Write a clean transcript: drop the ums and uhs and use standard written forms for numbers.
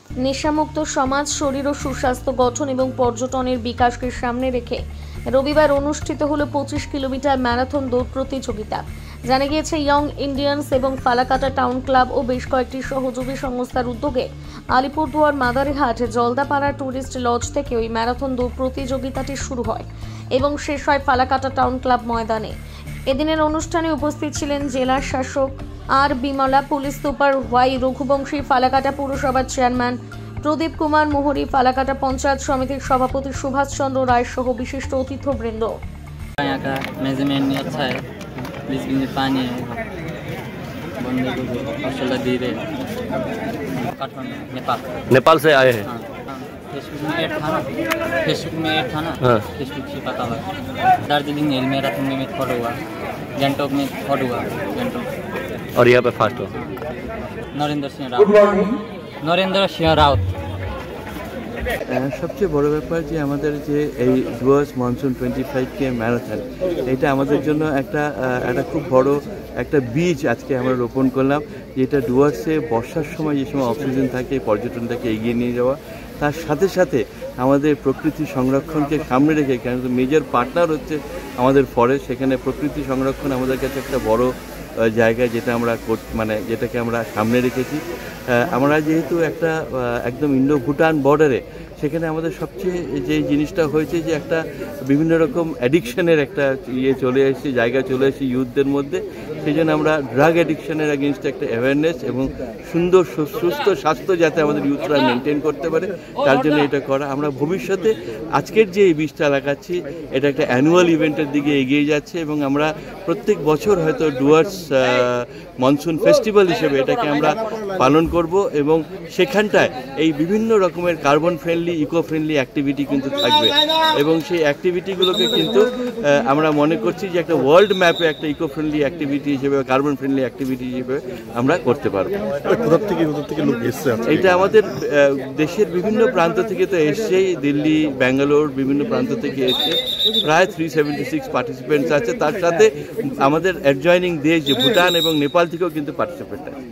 নেশামুক্ত সমাজ, শরীর ও সুস্বাস্থ্য গঠন এবং পর্যটনের বিকাশকে সামনে রেখে রবিবার অনুষ্ঠিত হলো 25 কিলোমিটার ম্যারাথন দৌড় প্রতিযোগিতা। জানা গিয়েছে ইয়ং ইন্ডিয়ান্স এবং ফালাকাটা টাউন ক্লাব ও বেশ কয়েকটি সহযোগী সংস্থার উদ্যোগে আলিপুরদুয়ার মাদারিহাট জলদাপাড়া টুরিস্ট লজ থেকে ওই ম্যারাথন দৌড় প্রতিযোগিতাটি শুরু হয় এবং শেষ হয় ফালাকাটা টাউন ক্লাব ময়দানে। এদিনের অনুষ্ঠানে উপস্থিত ছিলেন জেলা শাসক R Bimala, police super Y Raghuvanshi, Falakata পৌরসভার চেয়ারম্যান প্রদীপ কুমার মোহরি, ফালাকাটা পঞ্চায়েত সমিতির সভাপতি সুভাষ চন্দ্র রায় सह विशिष्ट अतिथिवृंद। यहाँ का मैनेजमेंट अच्छा है, बीच में पानी है, बंदे को हौसला दे रहे। काठमांडू नेपाल से आए हैं। फेसबुक में ऐड था ना, फेसबुक से पता लगा। दार्जिलिंग हिल मैराथन में थर्ड हुआ, गैंगटॉक में थर्ड हुआ, गैंगटॉक, और यहाँ पे फर्स्ट हुआ नरेंद्र सिंह राउत। সবচেয়ে বড় ব্যাপার যে আমাদের যে এই ডুয়ার্স মনসুন 25K ম্যারাথন, এটা আমাদের জন্য একটা খুব বড় একটা বীজ আজকে আমরা রোপণ করলাম, যেটা ডুয়ার্সে বর্ষার সময় যে সময় অক্সিজেন থাকে, পর্যটনটাকে এগিয়ে নিয়ে যাওয়া, তার সাথে সাথে আমাদের প্রকৃতি সংরক্ষণকে সামনে রেখে, কেন মেজর পার্টনার হচ্ছে আমাদের ফরেস্ট, সেখানে প্রকৃতি সংরক্ষণ আমাদের কাছে একটা বড় জায়গা, যেটা আমরা যেটাকে আমরা সামনে রেখেছি। আমরা যেহেতু একটা একদম ইন্ডো ভুটান বর্ডারে, সেখানে আমাদের সবচেয়ে যে জিনিসটা হয়েছে যে একটা বিভিন্ন রকম অ্যাডিকশনের একটা চলে এসেছে, জায়গা চলে এসেছে ইউথদের মধ্যে। সেই জন্য আমরা ড্রাগ অ্যাডিকশনের এগেনস্টে একটা অ্যাওয়ারনেস এবং সুন্দর সুস্থ স্বাস্থ্য যাতে আমাদের ইউথরা মেনটেন করতে পারে, তার জন্য এটা করা। আমরা ভবিষ্যতে আজকের যে এই বীজটা লাগাচ্ছি, এটা একটা অ্যানুয়াল ইভেন্টের দিকে এগিয়ে যাচ্ছে এবং আমরা প্রত্যেক বছর হয়তো ডুয়ার্স মনসুন ফেস্টিভ্যাল হিসেবে এটাকে আমরা পালন করব এবং সেখানটায় এই বিভিন্ন রকমের carbon friendly, eco friendly activity কিন্তু থাকবে এবং সেই অ্যাক্টিভিটিগুলোকে কিন্তু আমরা মনে করছি যে একটা ওয়ার্ল্ড ম্যাপে একটা ইকো ফ্রেন্ডলি অ্যাক্টিভিটি হিসেবে, কার্বন ফ্রেন্ডলি অ্যাক্টিভিটি হিসেবে আমরা করতে পারবো। এইটা আমাদের দেশের বিভিন্ন প্রান্ত থেকে তো এসছেই, দিল্লি, ব্যাঙ্গালোর, বিভিন্ন প্রান্ত থেকে এসছে। প্রায় 376 পার্টিসিপেন্টস আছে, তার সাথে আমাদের অ্যাডজয়নিং দেশ যে ভুটান এবং নেপাল থেকেও কিন্তু পার্টিসিপেন্ট আছে।